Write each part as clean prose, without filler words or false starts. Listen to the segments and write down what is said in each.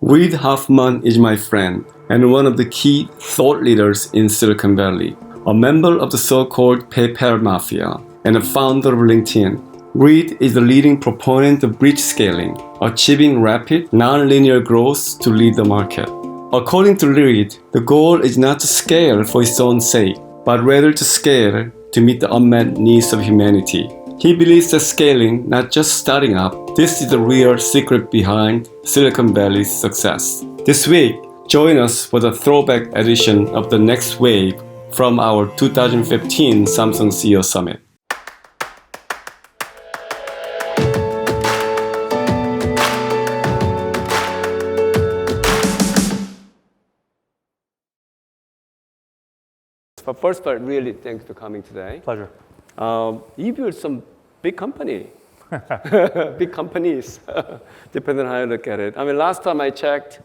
Reid Hoffman is my friend and one of the key thought leaders in Silicon Valley, a member of the so-called PayPal Mafia, and a founder of LinkedIn. Reid is the leading proponent of bridge scaling, achieving rapid, non-linear growth to lead the market. According to Reid, the goal is not to scale for its own sake, but rather to scale to meet the unmet needs of humanity. He believes that scaling, not just starting up, this is the real secret behind Silicon Valley's success. This week, join us for the throwback edition of the Next Wave from our 2015 Samsung CEO Summit. But first, really, thanks for coming today. Pleasure. You built some big company, big companies, depending on how you look at it. I mean, last time I checked,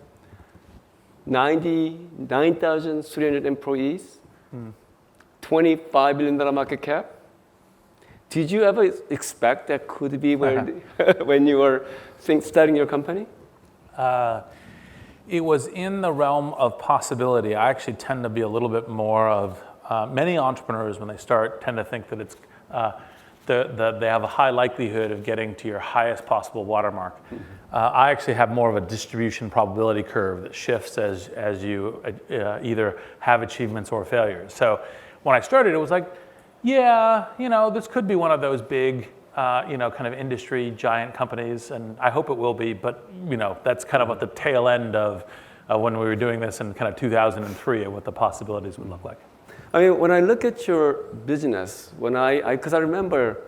99,300 employees, $25 billion market cap. Did you ever expect that could be when you were starting your company? It was in the realm of possibility. I actually tend to be a little bit more of, many entrepreneurs when they start tend to think that it's, they have a high likelihood of getting to your highest possible watermark. I actually have more of a distribution probability curve that shifts as you either have achievements or failures. So when I started, it was like, yeah, this could be one of those big, kind of industry giant companies, and I hope it will be, but that's kind of at the tail end of when we were doing this in kind of 2003 and what the possibilities would look like. I mean, when I look at your business, because I remember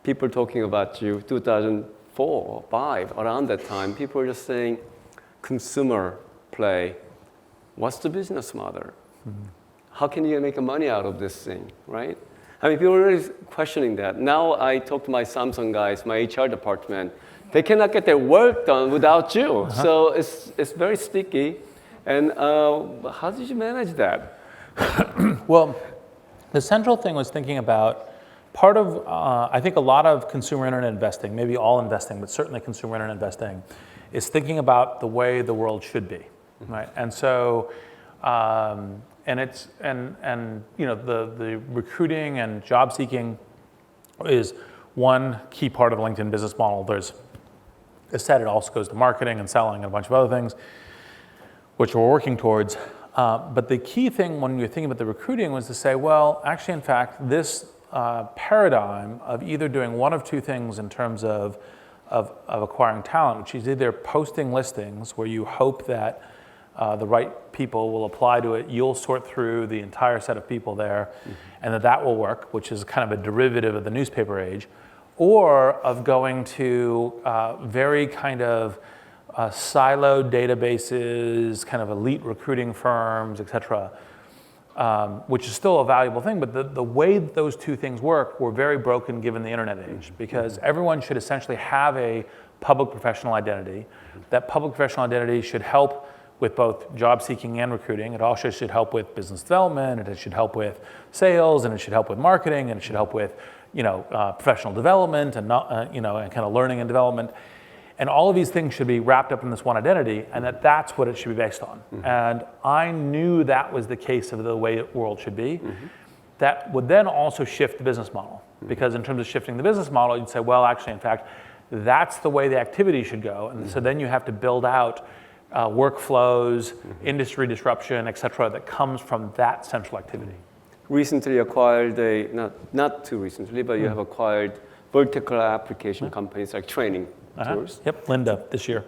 people talking about you 2004 or 5, around that time, people were just saying, consumer play, what's the business model? How can you make money out of this thing, right? I mean, people are really questioning that. Now I talk to my Samsung guys, my HR department, they cannot get their work done without you. So it's very sticky. And how did you manage that? Well, the central thing was thinking about part of, I think a lot of consumer internet investing, maybe all investing, but certainly consumer internet investing, is thinking about the way the world should be, right? And so, the recruiting and job seeking is one key part of the LinkedIn business model. There's, as said, it also goes to marketing and selling and a bunch of other things, which we're working towards. But the key thing when you're thinking about the recruiting was to say, well, actually, in fact, this paradigm of either doing one of two things in terms of acquiring talent, which is either posting listings where you hope that the right people will apply to it, you'll sort through the entire set of people there, and that will work, which is kind of a derivative of the newspaper age, or of going to very kind of siloed databases, kind of elite recruiting firms, et cetera, which is still a valuable thing, but the way those two things work were very broken given the internet age, because everyone should essentially have a public professional identity. That public professional identity should help with both job seeking and recruiting. It also should help with business development, and it should help with sales, and it should help with marketing, and it should help with professional development and and kind of learning and development. And all of these things should be wrapped up in this one identity, and that's what it should be based on. And I knew that was the case of the way the world should be. That would then also shift the business model, because in terms of shifting the business model, you'd say, well, actually, in fact, that's the way the activity should go. And so then you have to build out workflows, industry disruption, et cetera, that comes from that central activity. Recently acquired not too recently, but you have acquired vertical application companies like training tools. Yep, Linda this year.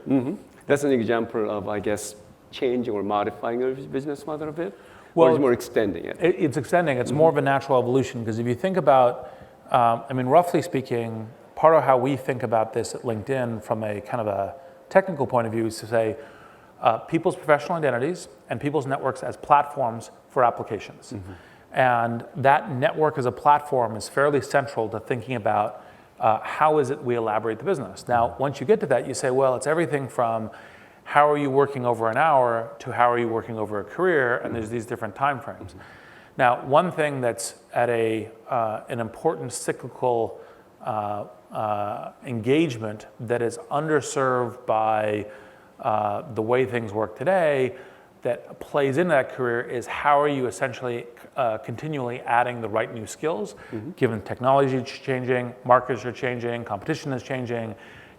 That's an example of, I guess, changing or modifying your business model a bit? Well, or is it more extending it? It's extending. It's more of a natural evolution, because if you think about, roughly speaking, part of how we think about this at LinkedIn from a kind of a technical point of view is to say people's professional identities and people's networks as platforms for applications. And that network as a platform is fairly central to thinking about how is it we elaborate the business. Now, once you get to that, you say, well, it's everything from how are you working over an hour to how are you working over a career, and there's these different time frames. Now, one thing that's at an important cyclical engagement that is underserved by the way things work today that plays into that career is how are you essentially continually adding the right new skills, given technology is changing, markets are changing, competition is changing.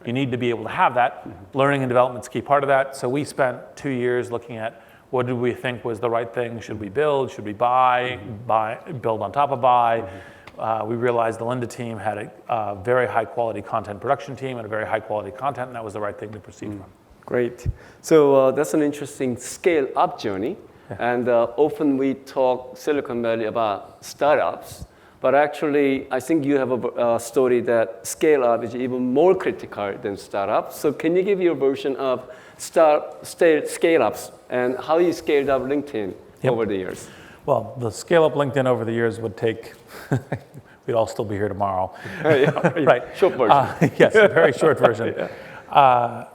You need to be able to have that. Learning and development is a key part of that. So we spent 2 years looking at what did we think was the right thing. Should we build? Should we buy? Build on top of buy? We realized the Linda team had a very high quality content production team and a very high quality content, and that was the right thing to proceed from. Great. So that's an interesting scale-up journey. Yeah. And often we talk Silicon Valley about startups, but actually I think you have a story that scale-up is even more critical than startups. So can you give your version of scale-ups and how you scaled up LinkedIn over the years? Well, the scale-up LinkedIn over the years would take, we'd all still be here tomorrow. Right. Short version. Yes, very short version.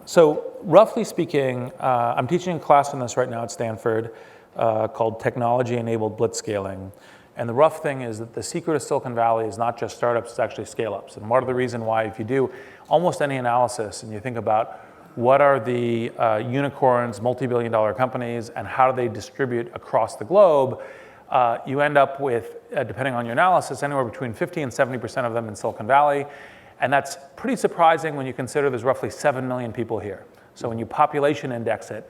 So roughly speaking, I'm teaching a class on this right now at Stanford called Technology-Enabled Blitzscaling. And the rough thing is that the secret of Silicon Valley is not just startups, it's actually scale-ups. And part of the reason why, if you do almost any analysis and you think about what are the unicorns, multi-billion-dollar companies, and how do they distribute across the globe, you end up with, depending on your analysis, anywhere between 50 and 70% of them in Silicon Valley. And that's pretty surprising when you consider there's roughly 7 million people here. So when you population index it,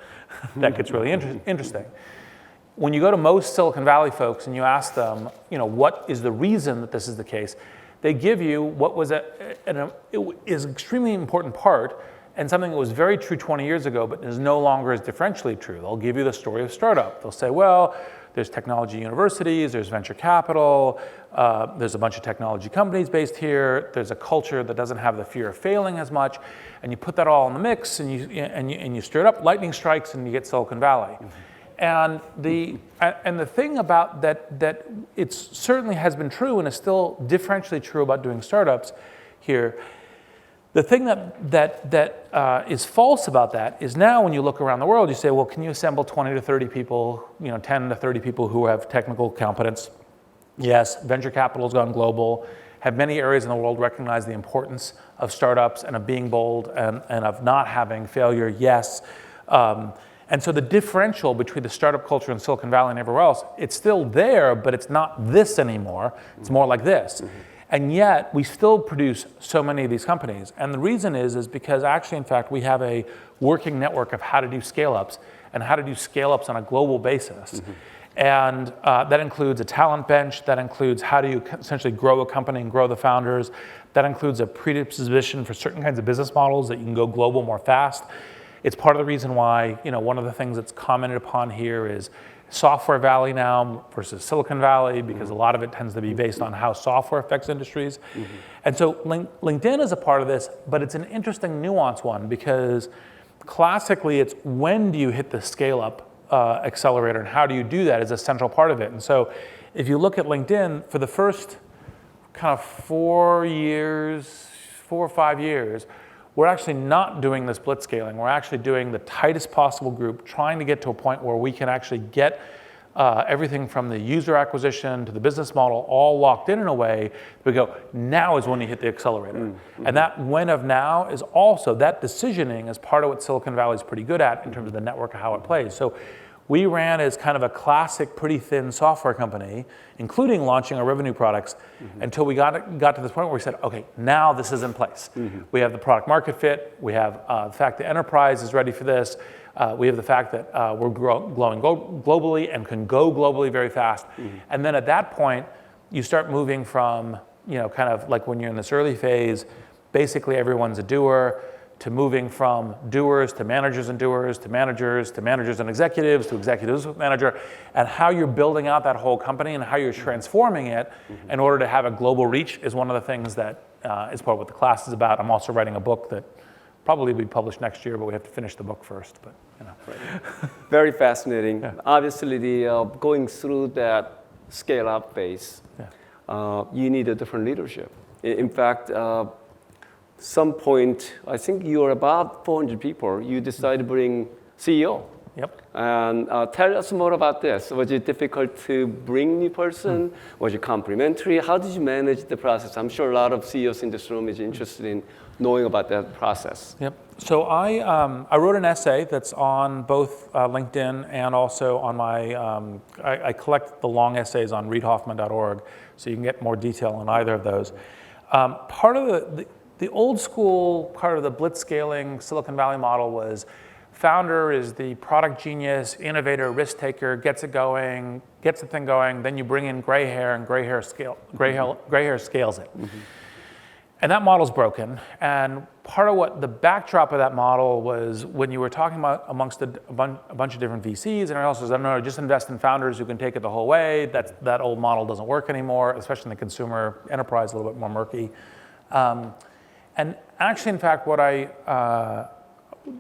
that gets really interesting. When you go to most Silicon Valley folks and you ask them, what is the reason that this is the case, they give you what was is an extremely important part and something that was very true 20 years ago, but is no longer as differentially true. They'll give you the story of startup. They'll say, well, there's technology universities, there's venture capital, there's a bunch of technology companies based here, there's a culture that doesn't have the fear of failing as much, and you put that all in the mix and you stir it up, lightning strikes, and you get Silicon Valley. And the thing about that it certainly has been true and is still differentially true about doing startups here. The thing that is false about that is now when you look around the world, you say, well, can you assemble 20 to 30 people, 10 to 30 people who have technical competence? Yes, venture capital has gone global. Have many areas in the world recognized the importance of startups and of being bold and of not having failure? Yes. And so the differential between the startup culture in Silicon Valley and everywhere else, it's still there, but it's not this anymore. It's more like this. And yet, we still produce so many of these companies. And the reason is because actually, in fact, we have a working network of how to do scale-ups and how to do scale-ups on a global basis. And that includes a talent bench. That includes how do you essentially grow a company and grow the founders. That includes a predisposition for certain kinds of business models that you can go global more fast. It's part of the reason why, one of the things that's commented upon here is Software Valley now versus Silicon Valley, because a lot of it tends to be based on how software affects industries. And so LinkedIn is a part of this, but it's an interesting nuanced one because classically it's when do you hit the scale up accelerator and how do you do that is a central part of it. And so if you look at LinkedIn for the first kind of 4 or 5 years, we're actually not doing this blitzscaling. We're actually doing the tightest possible group, trying to get to a point where we can actually get everything from the user acquisition to the business model all locked in a way that we go, now is when you hit the accelerator. And that when of now is also, that decisioning is part of what Silicon Valley is pretty good at in terms of the network of how it plays. So we ran as kind of a classic, pretty thin software company, including launching our revenue products, until we got to this point where we said, okay, now this is in place. We have the product market fit. We have the fact that enterprise is ready for this. We have the fact that we're growing globally and can go globally very fast. And then at that point, you start moving from, kind of like when you're in this early phase, basically everyone's a doer, to moving from doers to managers and doers to managers and executives to executives with manager, and how you're building out that whole company and how you're transforming it in order to have a global reach is one of the things that is part of what the class is about. I'm also writing a book that probably will be published next year, but we have to finish the book first. But Very fascinating. Yeah. Obviously, the going through that scale-up phase, you need a different leadership. In fact, some point, I think you're about 400 people, you decided to bring CEO. Yep. And tell us more about this. Was it difficult to bring new person? Was it complementary? How did you manage the process? I'm sure a lot of CEOs in this room is interested in knowing about that process. Yep. So I wrote an essay that's on both LinkedIn and also on my, I collect the long essays on reidhoffman.org, so you can get more detail on either of those. Part of the old school, part of the blitzscaling Silicon Valley model was founder is the product genius, innovator, risk taker, gets the thing going, then you bring in gray hair and gray hair scales it. And that model's broken. And part of what the backdrop of that model was when you were talking about amongst a bunch of different VCs, and also said, no, just invest in founders who can take it the whole way. That old model doesn't work anymore, especially in the consumer enterprise, a little bit more murky. And actually, in fact,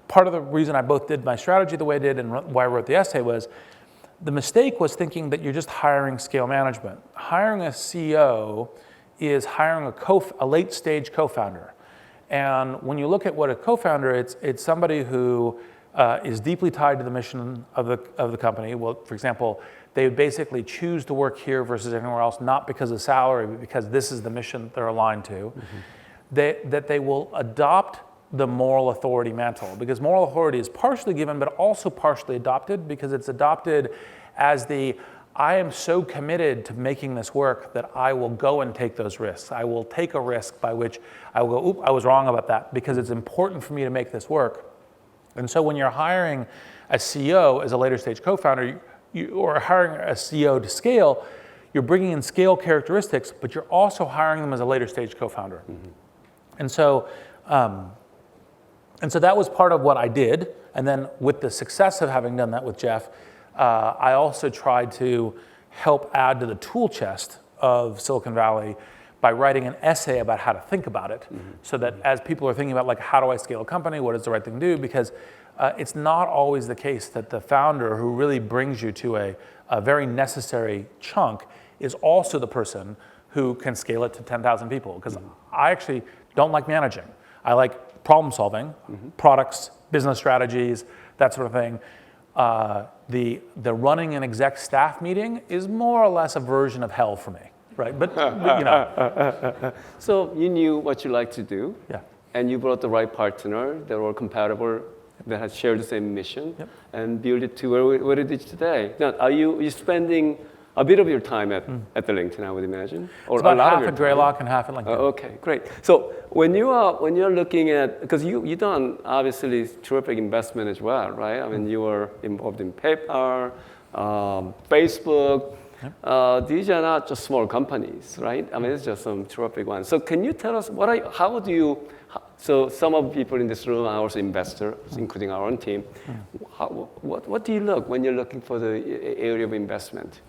part of the reason I both did my strategy the way I did and why I wrote the essay was, the mistake was thinking that you're just hiring scale management. Hiring a CEO is hiring a late stage co-founder. And when you look at what a co-founder, it's somebody who is deeply tied to the mission of the company. Well, for example, they would basically choose to work here versus anywhere else, not because of salary, but because this is the mission they're aligned to. That they will adopt the moral authority mantle, because moral authority is partially given, but also partially adopted, because it's adopted as I am so committed to making this work that I will go and take those risks. I will take a risk by which I will go, I was wrong about that, because it's important for me to make this work. And so when you're hiring a CEO as a later stage co-founder, or hiring a CEO to scale, you're bringing in scale characteristics, but you're also hiring them as a later stage co-founder. And so that was part of what I did. And then with the success of having done that with Jeff, I also tried to help add to the tool chest of Silicon Valley by writing an essay about how to think about it, so that as people are thinking about, like, how do I scale a company, what is the right thing to do, because it's not always the case that the founder who really brings you to a very necessary chunk is also the person who can scale it to 10,000 people, because I actually don't like managing. I like problem solving, products, business strategies, that sort of thing. The running an exec staff meeting is more or less a version of hell for me, right? But you know. So you knew what you like to do, Yeah. and you brought the right partner that were compatible, that had shared the same mission, and built it to where it is today. Now, are you spending a bit of your time at the LinkedIn, I would imagine, or It's about a lot half of your at Greylock and half at LinkedIn. Okay, great. So when you're looking at, because you done obviously terrific investment as well, right? I mean, you were involved in PayPal, Facebook. These are not just small companies, right? I mean, it's just some terrific ones. So can you tell us so some of the people in this room are also investors, including our own team. What do you look when you're looking for the area of investment?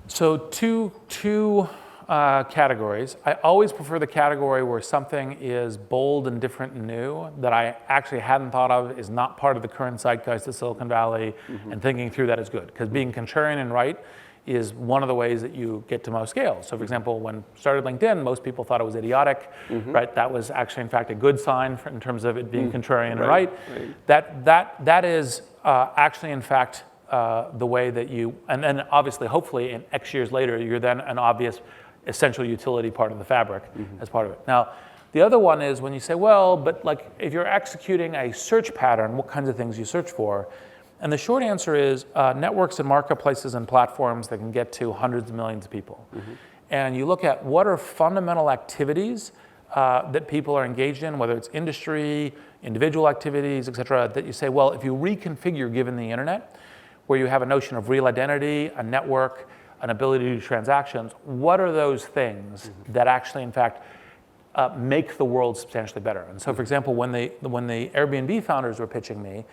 So two categories. I always prefer the category where something is bold and different and new that I actually hadn't thought of, is not part of the current zeitgeist of Silicon Valley, and thinking through that is good. Because being contrarian and right is one of the ways that you get to most scale. So for example, when I started LinkedIn, most people thought it was idiotic, right? That was actually, in fact, a good sign in terms of it being contrarian and right. That is actually, in fact, the way that you, and then obviously, hopefully, in X years later, you're then an obvious essential utility part of the fabric as part of it. Now, the other one is when you say, well, but like if you're executing a search pattern, what kinds of things you search for? And the short answer is networks and marketplaces and platforms that can get to hundreds of millions of people. And you look at what are fundamental activities that people are engaged in, whether it's industry, individual activities, et cetera, that you say, well, if you reconfigure given the internet, where you have a notion of real identity, a network, an ability to do transactions, what are those things that actually, in fact, make the world substantially better? And so, for example, when the Airbnb founders were pitching me,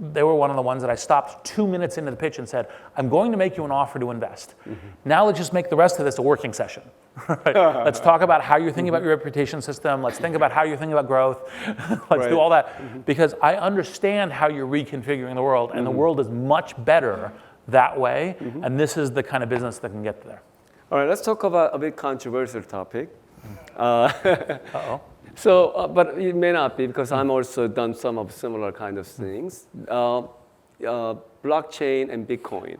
they were one of the ones that I stopped 2 minutes into the pitch and said, I'm going to make you an offer to invest. Now let's just make the rest of this a working session. Right? Let's talk about how you're thinking about your reputation system. Let's think about how you're thinking about growth. Let's do all that. Because I understand how you're reconfiguring the world, and the world is much better that way. And this is the kind of business that can get there. All right, let's talk about a bit controversial topic. But it may not be because I'm also done some of similar kind of things. Blockchain and Bitcoin.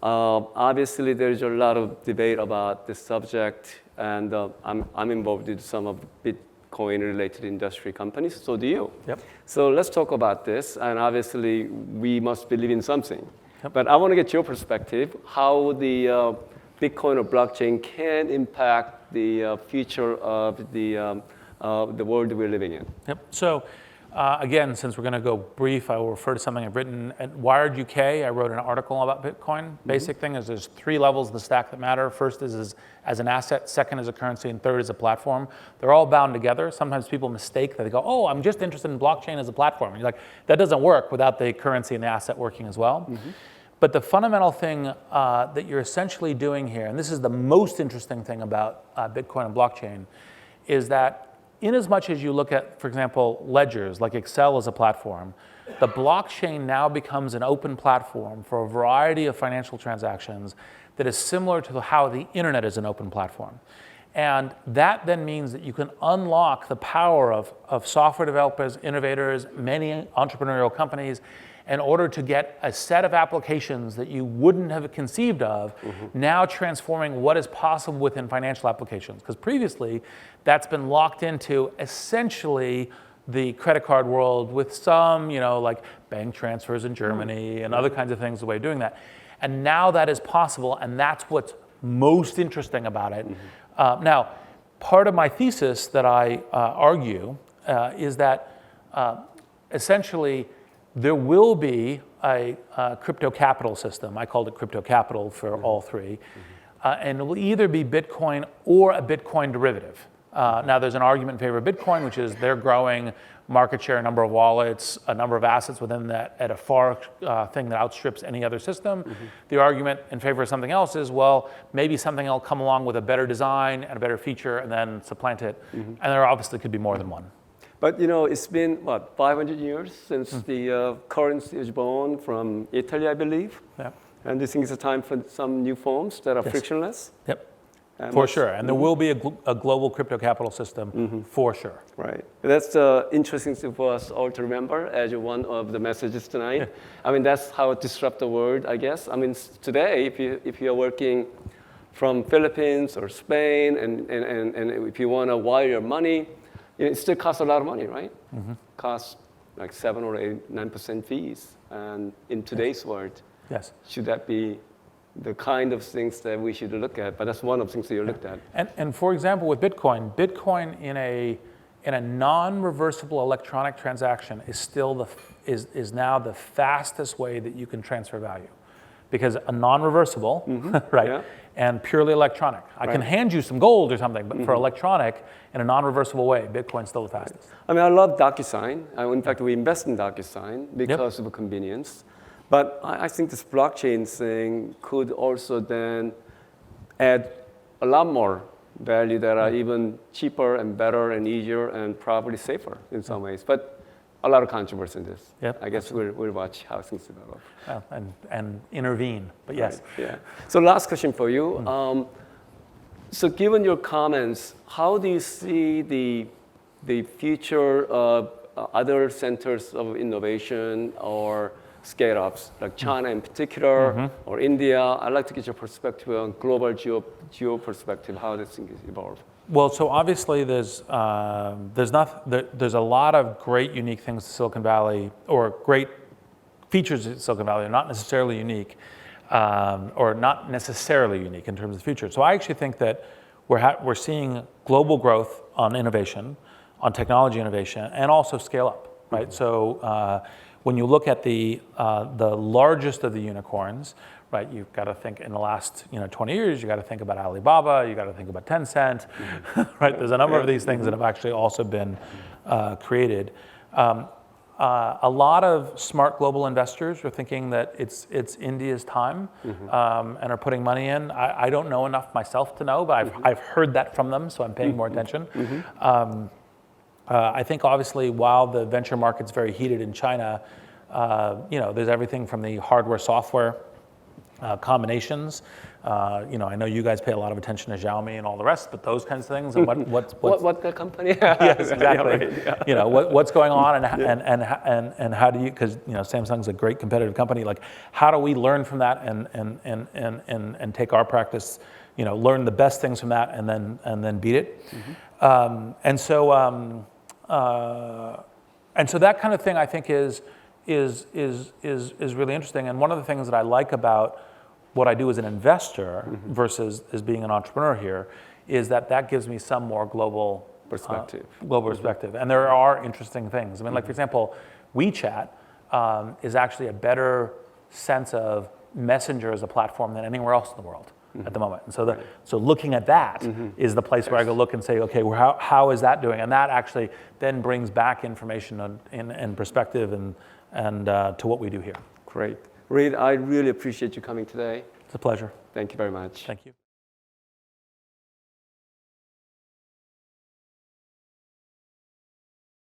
Obviously, there's a lot of debate about this subject, and I'm involved in some of Bitcoin-related industry companies. So do you. Yep. So let's talk about this. And obviously, we must believe in something. Yep. But I want to get your perspective how the Bitcoin or blockchain can impact the future of the world we're living in. Yep. So again, since we're going to go brief, I will refer to something I've written at Wired UK. I wrote an article about Bitcoin. Basic thing is there's 3 levels of the stack that matter. First is as an asset, second is a currency, and third is a platform. They're all bound together. Sometimes people mistake that. They go, oh, I'm just interested in blockchain as a platform. And you're like, that doesn't work without the currency and the asset working as well. But the fundamental thing that you're essentially doing here, and this is the most interesting thing about Bitcoin and blockchain, is that in as much as you look at, for example, ledgers, like Excel as a platform, the blockchain now becomes an open platform for a variety of financial transactions that is similar to how the internet is an open platform. And that then means that you can unlock the power of software developers, innovators, many entrepreneurial companies, in order to get a set of applications that you wouldn't have conceived of, now transforming what is possible within financial applications. Because previously, that's been locked into essentially the credit card world with some, like bank transfers in Germany and other kinds of things, the way of doing that. And now that is possible, and that's what's most interesting about it. Now, part of my thesis that I argue is that essentially, there will be a crypto capital system. I called it crypto capital for all 3. And it will either be Bitcoin or a Bitcoin derivative. Now, there's an argument in favor of Bitcoin, which is they're growing market share, number of wallets, a number of assets within that at a far thing that outstrips any other system. The argument in favor of something else is, well, maybe something will come along with a better design and a better feature and then supplant it. And there obviously could be more than one. But it's been, 500 years since the currency was born from Italy, I believe. Yeah. And this is a time for some new forms that are frictionless. Yep, for sure. And there will be a global crypto capital system for sure. Right. That's interesting for us all to remember as one of the messages tonight. Yeah. I mean, that's how it disrupts the world, I guess. I mean, today, if you're working from Philippines or Spain, and if you want to wire your money, it still costs a lot of money, right? Costs like 7 or 8, 9% fees. And in today's world, should that be the kind of things that we should look at? But that's one of the things that you looked at. And for example, with Bitcoin in a non-reversible electronic transaction is still is now the fastest way that you can transfer value, because a non-reversible, right? Yeah. And purely electronic. I can hand you some gold or something, but for electronic, in a non-reversible way, Bitcoin's still the fastest. I mean, I love DocuSign. In fact, we invest in DocuSign because of the convenience. But I think this blockchain thing could also then add a lot more value that are even cheaper and better and easier and probably safer in some ways. But a lot of controversy in this. Yep. I guess we'll watch how things develop. And intervene, but yes. Right. Yeah. So last question for you. So given your comments, how do you see the future of other centers of innovation or scale-ups, like China in particular, or India? I'd like to get your perspective on global geo perspective, how this thing is evolved. Well, so obviously there's a lot of great unique things to Silicon Valley, or great features at Silicon Valley are not necessarily unique, or not necessarily unique in terms of the future. So I actually think that we're seeing global growth on innovation, on technology innovation, and also scale up, right? So when you look at the largest of the unicorns, right, you've got to think in the last 20 years, you got to think about Alibaba, you got to think about Tencent, right? There's a number of these things that have actually also been created. A lot of smart global investors are thinking that it's India's time, and are putting money in. I don't know enough myself to know, but I've heard that from them, so I'm paying more attention. I think obviously while the venture market's very heated in China, there's everything from the hardware, software combinations. I know you guys pay a lot of attention to Xiaomi and all the rest, but those kinds of things and what the company? Yes, exactly. Yeah. What's going on and how do you, because Samsung's a great competitive company. Like, how do we learn from that and take our practice, learn the best things from that and then beat it. And so that kind of thing I think is really interesting. And one of the things that I like about what I do as an investor versus as being an entrepreneur here is that gives me some more global Perspective. Perspective. And there are interesting things. I mean, like, for example, WeChat is actually a better sense of Messenger as a platform than anywhere else in the world at the moment. And so looking at that is the place where I go look and say, okay, well, how is that doing? And that actually then brings back information and perspective and to what we do here. Great. Reid, I really appreciate you coming today. It's a pleasure. Thank you very much. Thank you.